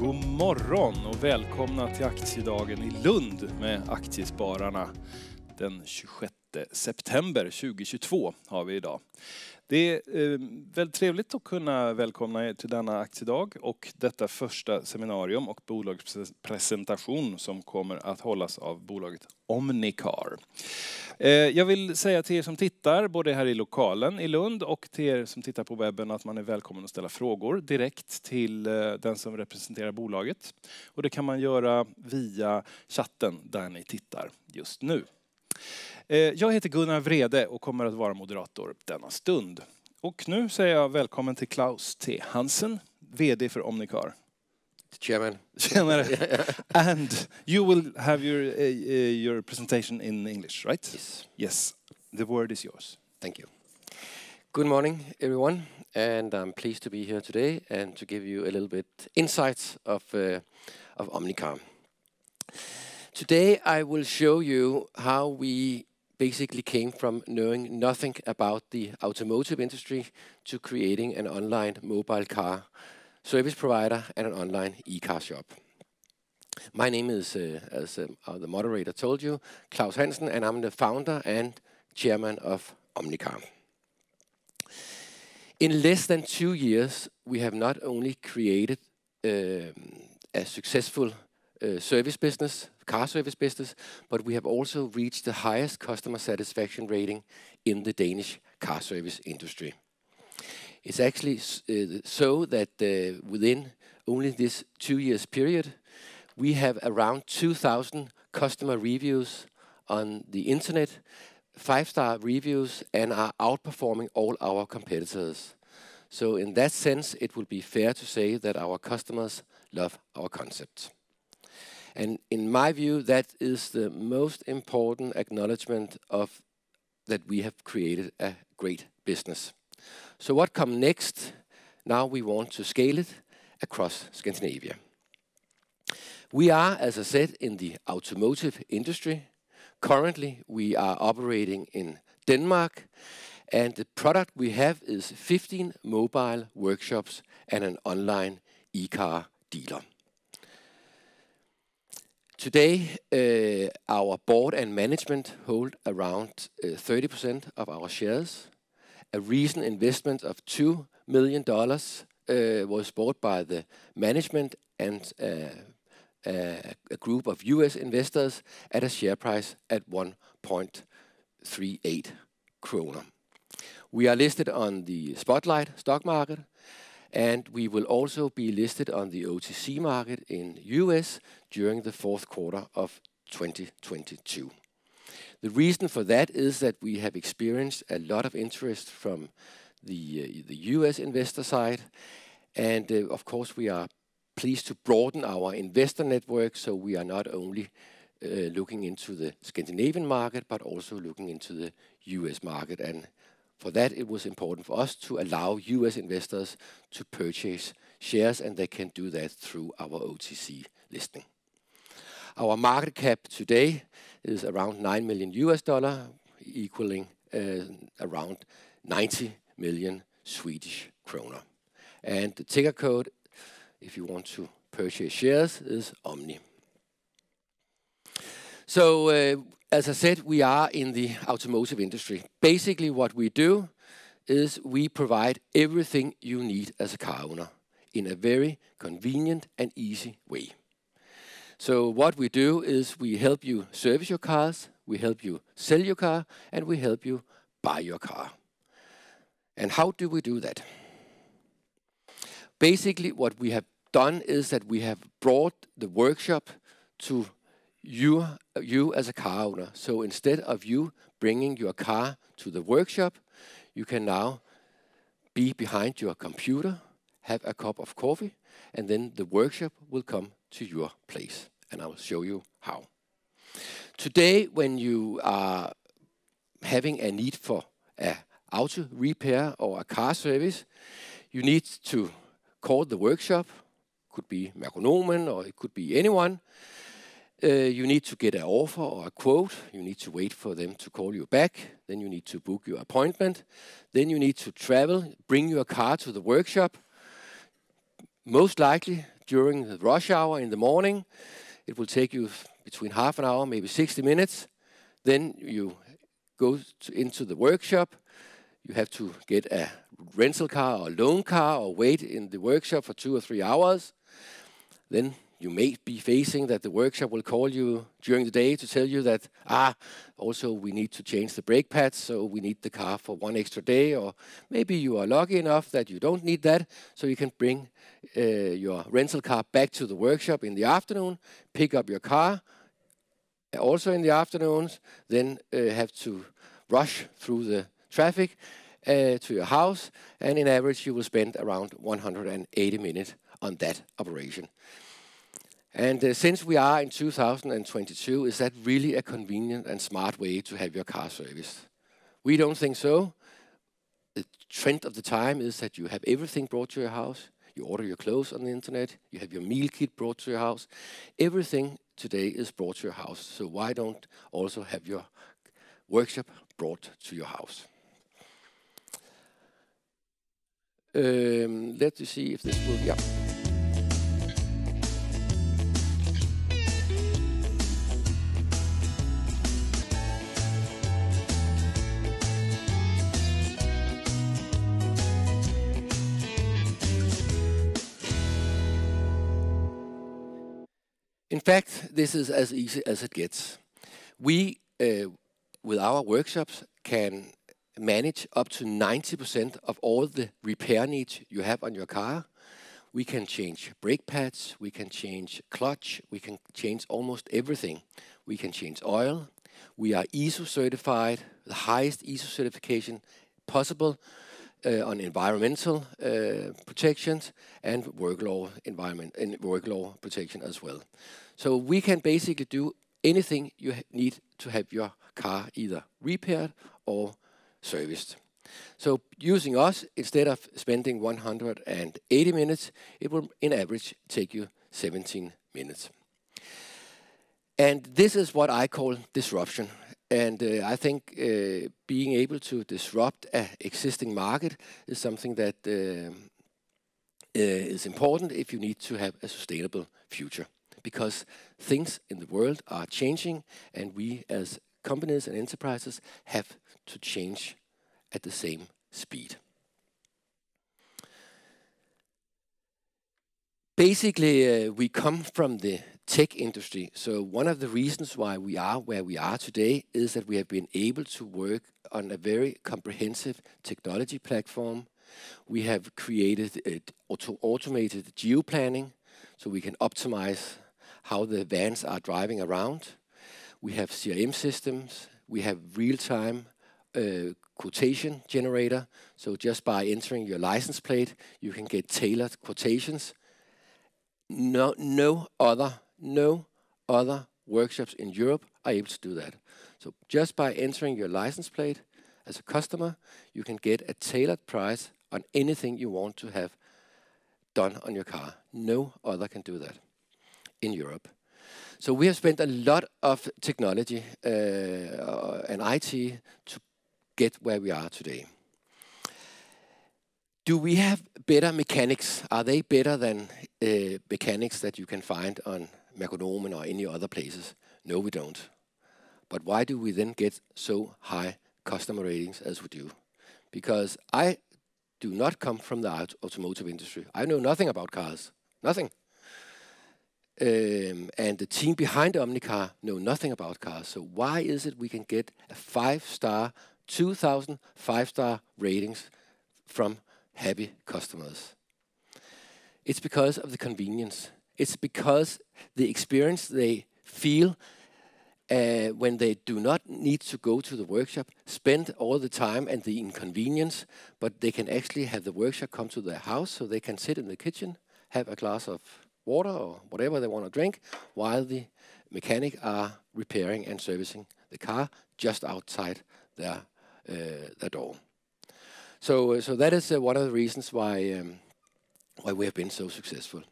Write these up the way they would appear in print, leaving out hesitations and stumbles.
God morgon och välkomna till Aktiedagen i Lund med Aktiespararna. Den 26 september 2022 har vi idag. Det är väldigt trevligt att kunna välkomna er till denna aktiedag och detta första seminarium och bolagspresentation som kommer att hållas av bolaget Omnicar. Jag vill säga till er som tittar, både här i lokalen i Lund och till er som tittar på webben, att man är välkommen att ställa frågor direkt till den som representerar bolaget. Och det kan man göra via chatten där ni tittar just nu. Jag heter Gunnar Vrede och kommer att vara moderator denna stund. Och nu säger jag välkommen till Claus T. Hansen, vd för Omnicar. Chairman. And you will have your presentation in English, right? Yes. Yes. The word is yours. Thank you. Good morning, everyone, and I'm pleased to be here today and to give you a little bit insights of Omnicar. Today I will show you how we basically came from knowing nothing about the automotive industry to creating an online mobile car service provider and an online e-car shop. My name is, as the moderator told you, Klaus Henson, and I'm the founder and chairman of Omnicar. In less than 2 years, we have not only created a successful service business, car service business, but we have also reached the highest customer satisfaction rating in the Danish car service industry. It's actually so that within only this 2 years period, we have around 2,000 customer reviews on the internet, 5-star reviews, and are outperforming all our competitors. So in that sense, it would be fair to say that our customers love our concept. And in my view, that is the most important acknowledgement of that we have created a great business. So what comes next? Now we want to scale it across Scandinavia. We are, as I said, in the automotive industry. Currently, we are operating in Denmark, and the product we have is 15 mobile workshops and an online e-car dealer. Today, our board and management hold around 30% of our shares. A recent investment of $2 million was bought by the management and a group of US investors at a share price at 1.38 kroner. We are listed on the Spotlight stock market, and we will also be listed on the OTC market in US during the fourth quarter of 2022. The reason for that is that we have experienced a lot of interest from the US investor side, and of course we are pleased to broaden our investor network, so we are not only looking into the Scandinavian market but also looking into the US market, and for that it was important for us to allow US investors to purchase shares, and they can do that through our OTC listing. Our market cap today is around $9 million, equaling around 90 million Swedish kroner. And the ticker code, if you want to purchase shares, is Omni. So, as I said, we are in the automotive industry. Basically, what we do is we provide everything you need as a car owner in a very convenient and easy way. So what we do is we help you service your cars, we help you sell your car, and we help you buy your car. And how do we do that? Basically, what we have done is that we have brought the workshop to you as a car owner. So instead of you bringing your car to the workshop, you can now be behind your computer, have a cup of coffee, and then the workshop will come to your place. And I will show you how. Today, when you are having a need for an auto repair or a car service, you need to call the workshop. Could be Merkonomen or it could be anyone. You need to get an offer or a quote. You need to wait for them to call you back. Then you need to book your appointment. Then you need to travel, bring your car to the workshop. Most likely, during the rush hour in the morning. It will take you between half an hour, maybe 60 minutes. Then you go into the workshop. You have to get a rental car or loan car or wait in the workshop for 2 or 3 hours. Then you may be facing that the workshop will call you during the day to tell you that, also we need to change the brake pads, so we need the car for 1 extra day. Or maybe you are lucky enough that you don't need that, so you can bring your rental car back to the workshop in the afternoon, pick up your car, also in the afternoons, then have to rush through the traffic to your house, and in average you will spend around 180 minutes on that operation. And since we are in 2022, is that really a convenient and smart way to have your car serviced? We don't think so. The trend of the time is that you have everything brought to your house. You order your clothes on the internet. You have your meal kit brought to your house. Everything today is brought to your house. So why don't also have your workshop brought to your house? Let's see if this will, yeah. In fact, this is as easy as it gets. We, with our workshops, can manage up to 90% of all the repair needs you have on your car. We can change brake pads, we can change clutch, we can change almost everything. We can change oil. We are ISO certified, the highest ISO certification possible on environmental protections and work law protection as well. So we can basically do anything you need to have your car either repaired or serviced. So using us, instead of spending 180 minutes, it will in average take you 17 minutes. And this is what I call disruption. And I think being able to disrupt an existing market is something that is important if you need to have a sustainable future. Because things in the world are changing, and we as companies and enterprises have to change at the same speed. Basically, we come from the tech industry. So one of the reasons why we are where we are today is that we have been able to work on a very comprehensive technology platform. We have created automated geo-planning, so we can optimize how the vans are driving around. We have CRM systems. We have real-time quotation generator. So just by entering your license plate, you can get tailored quotations. No other workshops in Europe are able to do that. So just by entering your license plate as a customer, you can get a tailored price on anything you want to have done on your car. No other can do that in Europe. So we have spent a lot of technology and IT to get where we are today. Do we have better mechanics? Are they better than mechanics that you can find on Merkonomen or any other places? No, we don't. But why do we then get so high customer ratings as we do? Because I do not come from the automotive industry. I know nothing about cars, nothing. And the team behind Omnicar know nothing about cars. So why is it we can get a 5-star, 2,000 5-star ratings from happy customers? It's because of the convenience. It's because the experience they feel when they do not need to go to the workshop, spend all the time and the inconvenience, but they can actually have the workshop come to their house so they can sit in the kitchen, have a glass of water or whatever they want to drink, while the mechanic are repairing and servicing the car just outside their door. So that is one of the reasons why we have been so successful.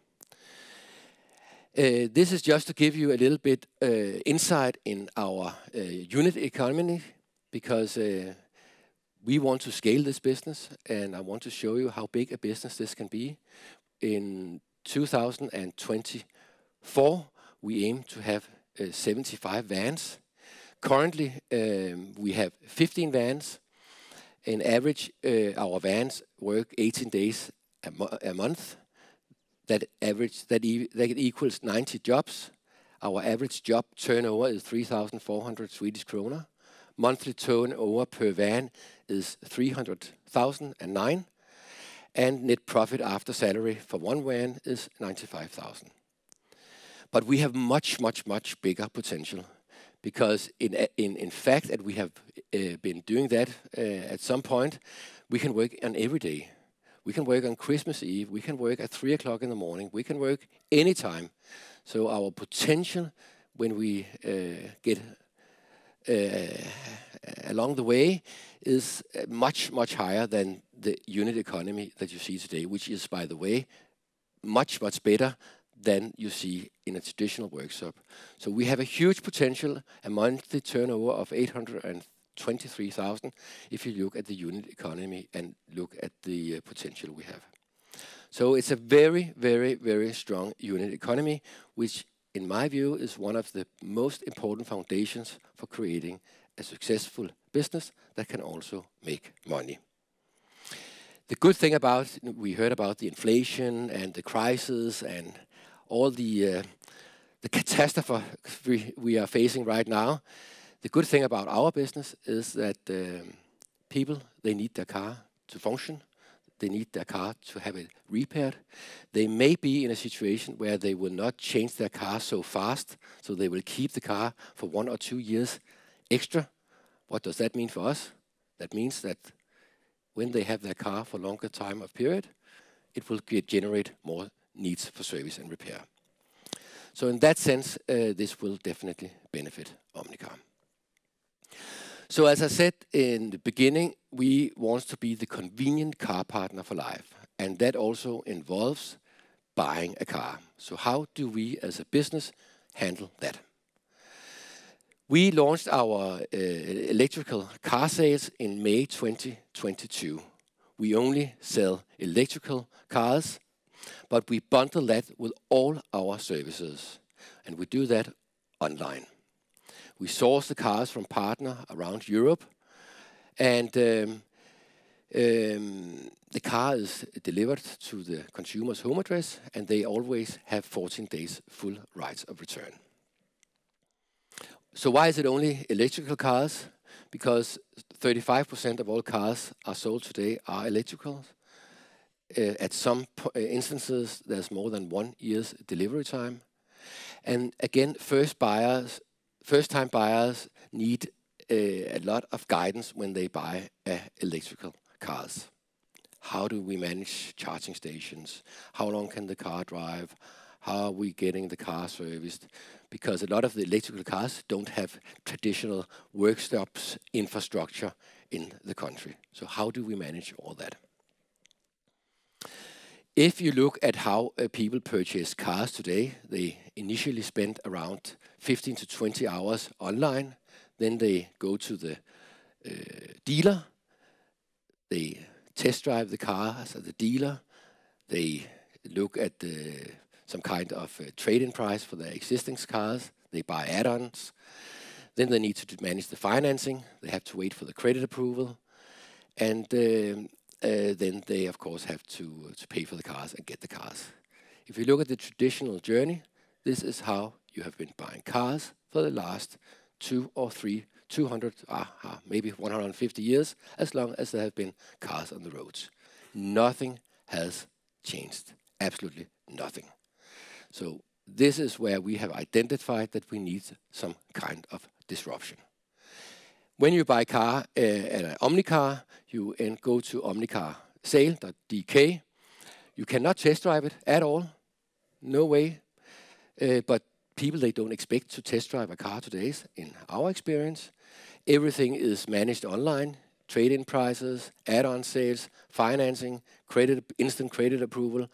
This is just to give you a little bit insight in our unit economy, because we want to scale this business, and I want to show you how big a business this can be. In 2024, we aim to have 75 vans. Currently, we have 15 vans. In average, our vans work 18 days a month. That equals 90 jobs. Our average job turnover is 3,400 Swedish krona. Monthly turnover per van is 300,009. And net profit after salary for one van is 95,000. But we have much, much, much bigger potential, because in fact that we have been doing that at some point, we can work on every day. We can work on Christmas Eve, we can work at 3 o'clock in the morning, we can work anytime. So our potential when we get along the way is much, much higher than the unit economy that you see today, which is, by the way, much, much better than you see in a traditional workshop. So we have a huge potential, a monthly turnover of 823,000 if you look at the unit economy and look at the potential we have. So it's a very, very, very strong unit economy, which in my view is one of the most important foundations for creating a successful business that can also make money. The good thing about, we heard about the inflation and the crisis and all the catastrophe we are facing right now. The good thing about our business is that people, they need their car to function. They need their car to have it repaired. They may be in a situation where they will not change their car so fast, so they will keep the car for 1 or 2 years extra. What does that mean for us? That means that when they have their car for longer time of period, it will generate more needs for service and repair. So in that sense, this will definitely benefit Omnicar. So as I said in the beginning, we want to be the convenient car partner for life. And that also involves buying a car. So how do we as a business handle that? We launched our electrical car sales in May 2022. We only sell electrical cars, but we bundle that with all our services. And we do that online. We source the cars from partners around Europe, and the car is delivered to the consumer's home address, and they always have 14 days full rights of return. So why is it only electrical cars? Because 35% of all cars are sold today are electrical. At some instances, there's more than 1 year's delivery time. And again, first-time buyers need a lot of guidance when they buy electrical cars. How do we manage charging stations? How long can the car drive? How are we getting the car serviced? Because a lot of the electrical cars don't have traditional workshops infrastructure in the country. So how do we manage all that? If you look at how people purchase cars today, they initially spend around 15 to 20 hours online. Then they go to the dealer. They test drive the cars at the dealer. They look at some kind of trade-in price for their existing cars. They buy add-ons. Then they need to manage the financing. They have to wait for the credit approval. And then they, of course, have to pay for the cars and get the cars. If you look at the traditional journey, this is how you have been buying cars for the last 2 or 3, 200, maybe 150 years, as long as there have been cars on the roads. Nothing has changed, absolutely nothing. So this is where we have identified that we need some kind of disruption. When you buy a car at an Omnicar, you go to omnicarsale.dk. You cannot test drive it at all, no way. But people, they don't expect to test drive a car today, in our experience. Everything is managed online, trade-in prices, add-on sales, financing, instant credit approval,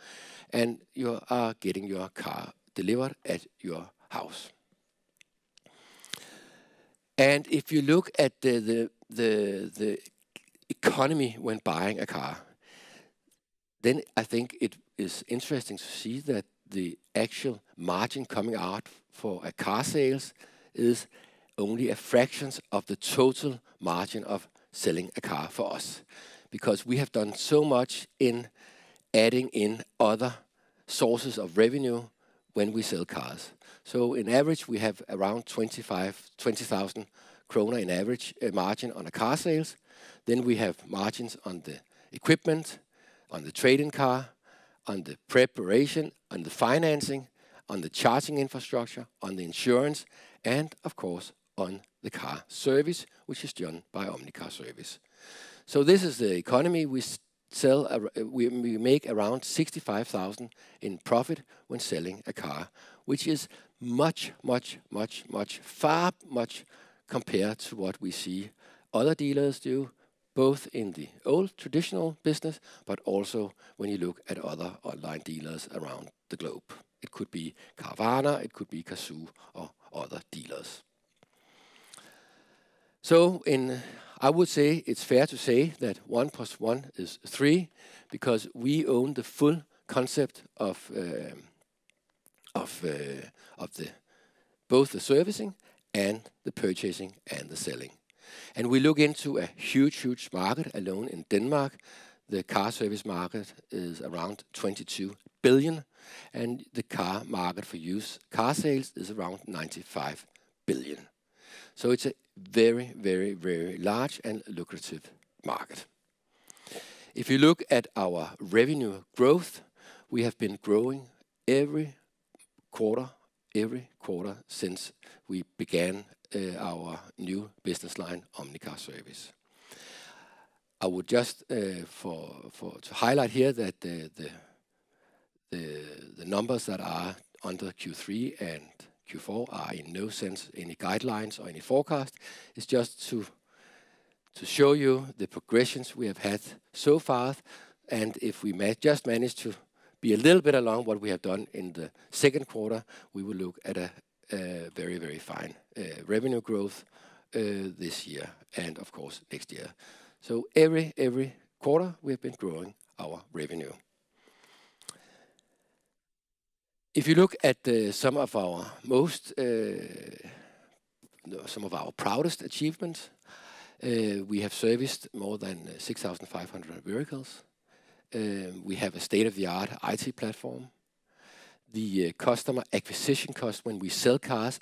and you are getting your car delivered at your house. And if you look at the economy when buying a car, then I think it is interesting to see that the actual margin coming out for a car sales is only a fraction of the total margin of selling a car for us, because we have done so much in adding in other sources of revenue when we sell cars. So in average, we have around 20,000 kroner in average margin on a car sales. Then we have margins on the equipment, on the trade-in car, on the preparation, on the financing, on the charging infrastructure, on the insurance, and of course on the car service, which is done by Omnicar Service. So this is the economy. We make around 65,000 in profit when selling a car, which is much compared to what we see other dealers do, both in the old traditional business, but also when you look at other online dealers around the globe. It could be Carvana, it could be Cazoo, or other dealers. So I would say it's fair to say that 1 + 1 is 3, because we own the full concept of both the servicing and the purchasing and the selling. And we look into a huge market alone in Denmark. The car service market is around 22 billion, and the car market for used car sales is around 95 billion. So it's a very large and lucrative market. If you look at our revenue growth, we have been growing every quarter since we began our new business line, Omnicar Service. I would just to highlight here that the numbers that are under Q3 and Q4 are in no sense any guidelines or any forecast. It's just to show you the progressions we have had so far, and if we just manage to be a little bit along what we have done in the second quarter, we will look at a very fine revenue growth this year and of course next year. So every quarter we have been growing our revenue. If you look at some of our proudest achievements, we have serviced more than 6,500 vehicles. We have a state-of-the-art IT platform. The customer acquisition cost when we sell cars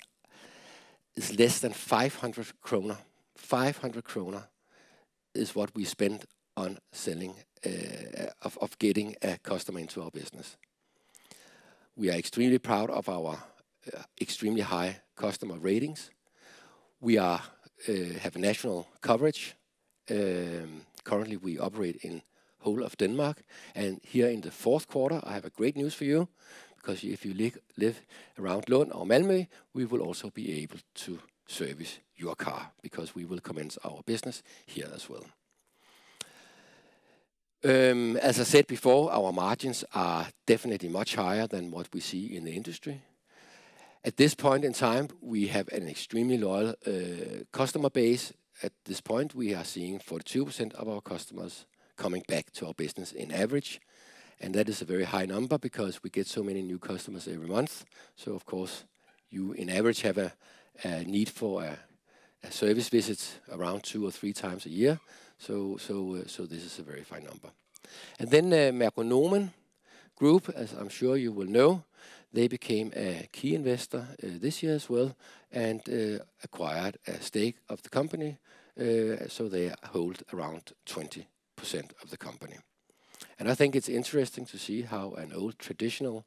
is less than 500 kroner. 500 kroner is what we spend on selling, of getting a customer into our business. We are extremely proud of our extremely high customer ratings. We have national coverage. Currently we operate in whole of Denmark, and here in the fourth quarter I have a great news for you, because if you live around Lund or Malmö, we will also be able to service your car, because we will commence our business here as well. As I said before, our margins are definitely much higher than what we see in the industry. At this point in time, we have an extremely loyal customer base. At this point, we are seeing 42% of our customers coming back to our business in average. And that is a very high number, because we get so many new customers every month. So of course, you in average have a need for a service visit around 2 or 3 times a year. So this is a very fine number. And then Merkonomen Group, as I'm sure you will know, they became a key investor this year as well, and acquired a stake of the company. So they hold around 20% of the company. And I think it's interesting to see how an old traditional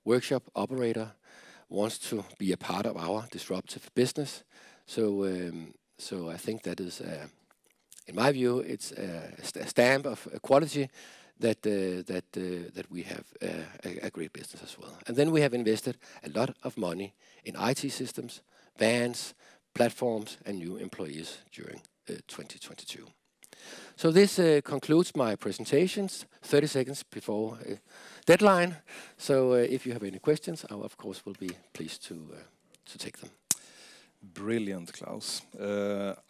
workshop operator wants to be a part of our disruptive business. So I think that is, in my view, it's a stamp of quality that we have a great business as well. And then we have invested a lot of money in IT systems, vans, platforms, and new employees during 2022. So this concludes my presentations, 30 seconds before deadline. So if you have any questions, I of course will be pleased to take them. Brilliant, Klaus.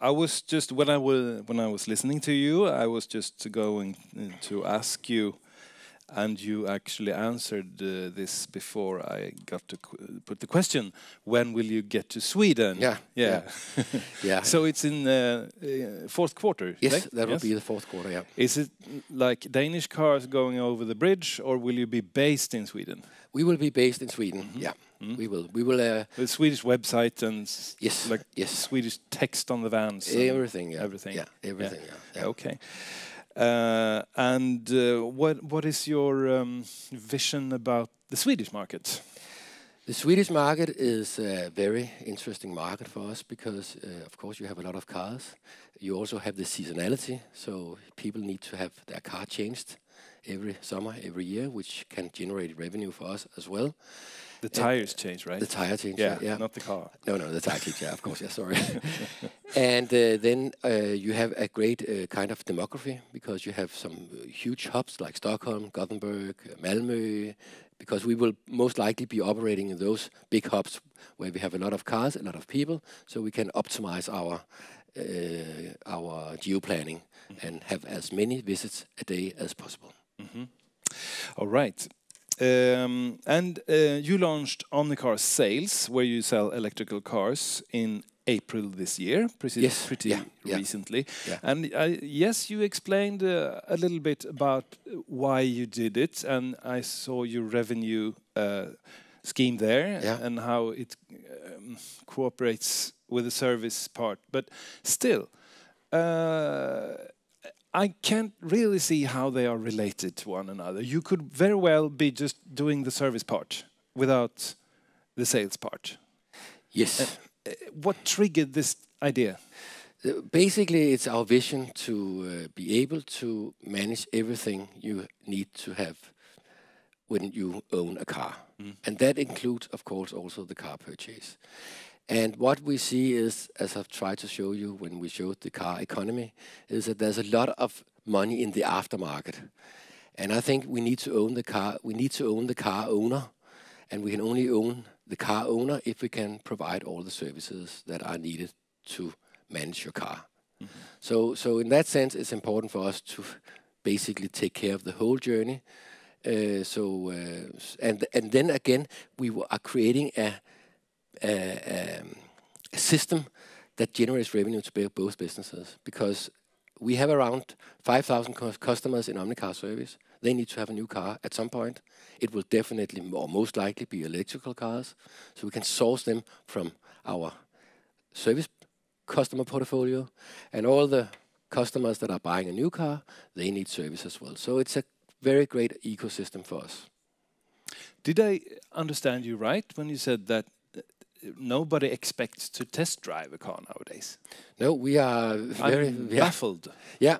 I was just when I was listening to you, I was just going to ask you And you actually answered this before I got to put the question, when will you get to Sweden? Yeah. So it's in fourth quarter? Yes, right? that will be the fourth quarter, yeah. Is it like Danish cars going over the bridge, or will you be based in Sweden? We will be based in Sweden, yeah. We will. We will. The Swedish website and Swedish text on the vans. Everything, yeah. Everything. Yeah, everything, yeah. Okay. And what is your vision about the Swedish market? The Swedish market is a very interesting market for us because, of course, you have a lot of cars. You also have the seasonality, so people need to have their car changed every summer, every year, which can generate revenue for us as well. The tires change, right? The tire change, yeah. Not the car. No, the tire change, yeah, of course, yeah, sorry. And then you have a great kind of demography because you have some huge hubs like Stockholm, Gothenburg, Malmö, because we will most likely be operating in those big hubs where we have a lot of cars, a lot of people, so we can optimize our geo-planning and have as many visits a day as possible. All right. And you launched Omnicar Sales, where you sell electrical cars in April this year, pretty recently. Yeah. And yes, you explained a little bit about why you did it, and I saw your revenue scheme there and how it cooperates with the service part. But still, I can't really see how they are related to one another. You could very well be just doing the service part without the sales part. Yes. What triggered this idea? Basically, it's our vision to be able to manage everything you need to have when you own a car. And that includes, of course, also the car purchase. And what we see is, as I've tried to show you when we showed the car economy, is that there's a lot of money in the aftermarket. And I think we need to own the car. We need to own the car owner. And we can only own the car owner if we can provide all the services that are needed to manage your car. So in that sense, it's important for us to basically take care of the whole journey. And then again, we are creating a system that generates revenue to both businesses, because we have around 5,000 customers in Omnicar service. They need to have a new car at some point. It will definitely or most likely be electrical cars, so we can source them from our service customer portfolio, and all the customers that are buying a new car, they need service as well. So it's a very great ecosystem for us. Did I understand you right when you said that nobody expects to test drive a car nowadays? No, we are very baffled. Yeah,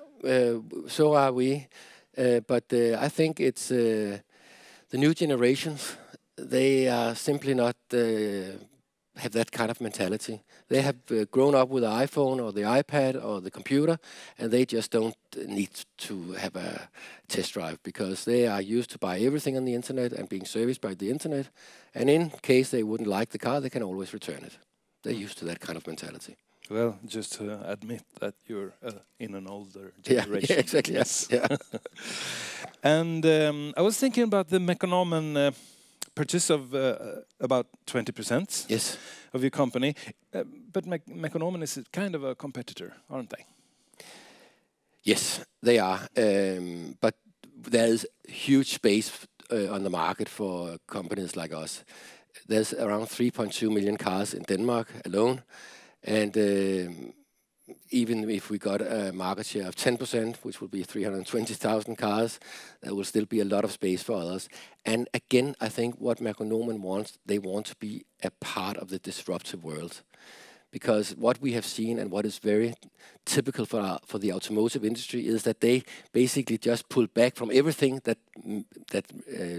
so are we. But I think it's the new generations. They are simply not have that kind of mentality. They have grown up with the iPhone or the iPad or the computer, and they just don't need to have a test drive because they are used to buy everything on the internet and being serviced by the internet. And in case they wouldn't like the car, they can always return it. They're used to that kind of mentality. Well, just to admit that you're in an older generation. Yeah, exactly. Yes. Yeah. And I was thinking about the Mekonomen purchase of about 20% of your company. But Mekonomen is kind of a competitor, aren't they? Yes, they are. But there is huge space on the market for companies like us. There's around 3.2 million cars in Denmark alone. And even if we got a market share of 10%, which would be 320,000 cars, there will still be a lot of space for others. And again, I think what Mekonomen wants, they want to be a part of the disruptive world. Because what we have seen and what is very typical for the automotive industry is that they basically just pull back from everything that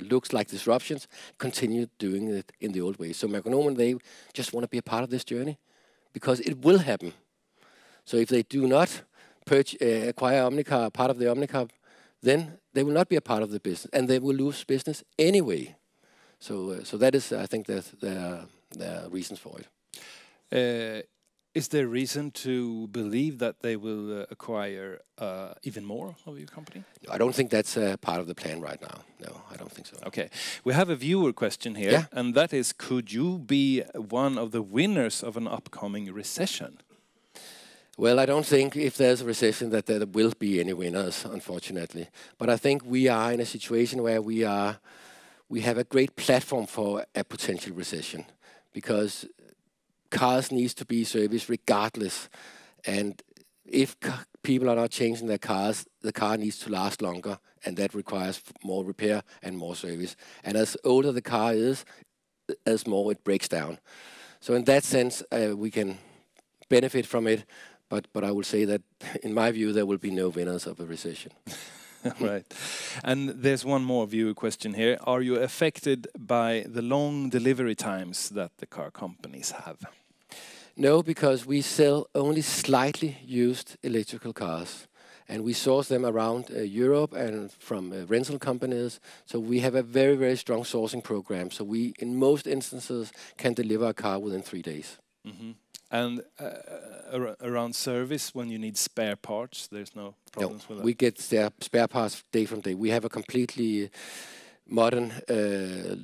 looks like disruptions, continue doing it in the old way. So Mekonomen, they just want to be a part of this journey, because it will happen. So if they do not acquire Omnicar, part of the Omnicar, then they will not be a part of the business, and they will lose business anyway. So that is, I think, the reasons for it. Is there reason to believe that they will acquire even more of your company? I don't think that's part of the plan right now. No, I don't think so. Okay. We have a viewer question here, Yeah. and that is, could you be one of the winners of an upcoming recession? Well, I don't think if there's a recession that there will be any winners, unfortunately. But I think we are in a situation where we have a great platform for a potential recession, because cars needs to be serviced regardless. And if people are not changing their cars, the car needs to last longer, and that requires more repair and more service. And as older the car is, as more it breaks down. So in that sense, we can benefit from it. But I will say that, in my view, there will be no winners of a recession. Right. And there's one more viewer question here. Are you affected by the long delivery times that the car companies have? No, because we sell only slightly used electrical cars. And we source them around Europe and from rental companies. So we have a very, very strong sourcing program. So we, in most instances, can deliver a car within 3 days. Mm-hmm. And around service, when you need spare parts, there's no problems with that? We get spare parts day from day. We have a completely modern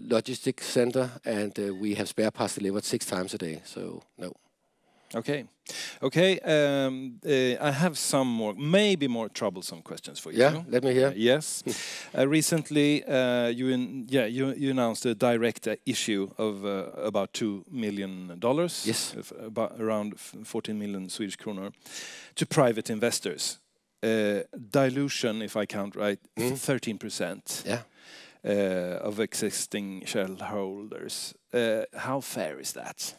logistics center, and we have spare parts delivered 6 times a day, so no. Okay. Okay, I have some more, maybe more troublesome questions for you. Yeah, let me hear. Yes. Recently, you announced a direct issue of about $2 million. Yes. About around 14 million Swedish kronor, to private investors. Dilution, if I count right, 13%. Yeah. Of existing shareholders. How fair is that?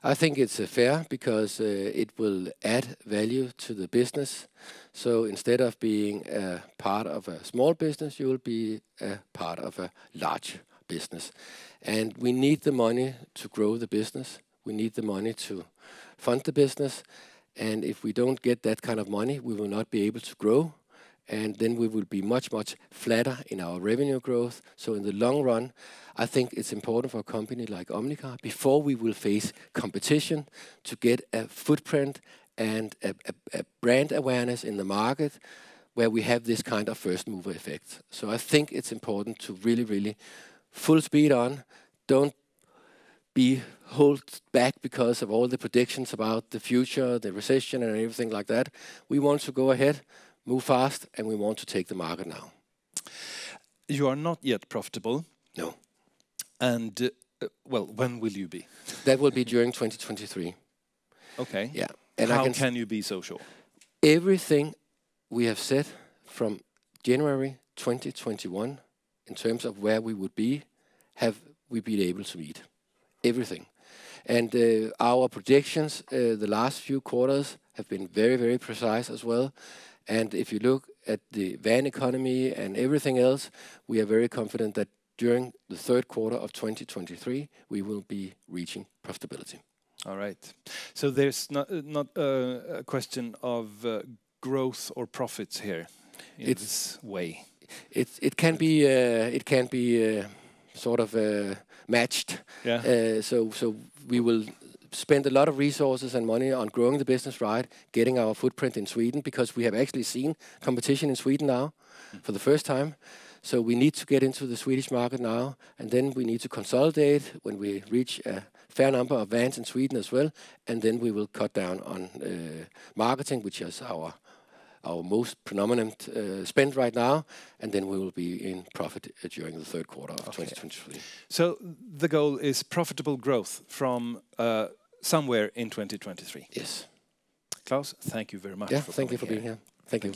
I think it's fair, because it will add value to the business. So instead of being a part of a small business, you will be a part of a large business. And we need the money to grow the business. We need the money to fund the business. And if we don't get that kind of money, we will not be able to grow. And then we will be much, much flatter in our revenue growth. So in the long run, I think it's important for a company like Omnicar, before we will face competition, to get a footprint and a brand awareness in the market where we have this kind of first mover effect. So I think it's important to really, really full speed on. Don't be held back because of all the predictions about the future, the recession and everything like that. We want to go ahead, move fast, and we want to take the market now. You are not yet profitable. No. And, well, when will you be? That will be during 2023. Okay. Yeah. And how can you be so sure? Everything we have said from January 2021, in terms of where we would be, have we been able to meet. Everything. And our projections the last few quarters have been very, very precise as well. And if you look at the van economy and everything else, we are very confident that during the third quarter of 2023, we will be reaching profitability. All right. So there's not a question of growth or profits here in this way. It can be sort of matched. Yeah. So we will spend a lot of resources and money on growing the business, right? Getting our footprint in Sweden, because we have actually seen competition in Sweden now for the first time. So we need to get into the Swedish market now, and then we need to consolidate when we reach a fair number of vans in Sweden as well, and then we will cut down on marketing, which is our most predominant spend right now, and then we will be in profit during the third quarter of 2023. So the goal is profitable growth from somewhere in 2023. Yes. Klaus, thank you very much. Yeah, thank you for being here. Thank you.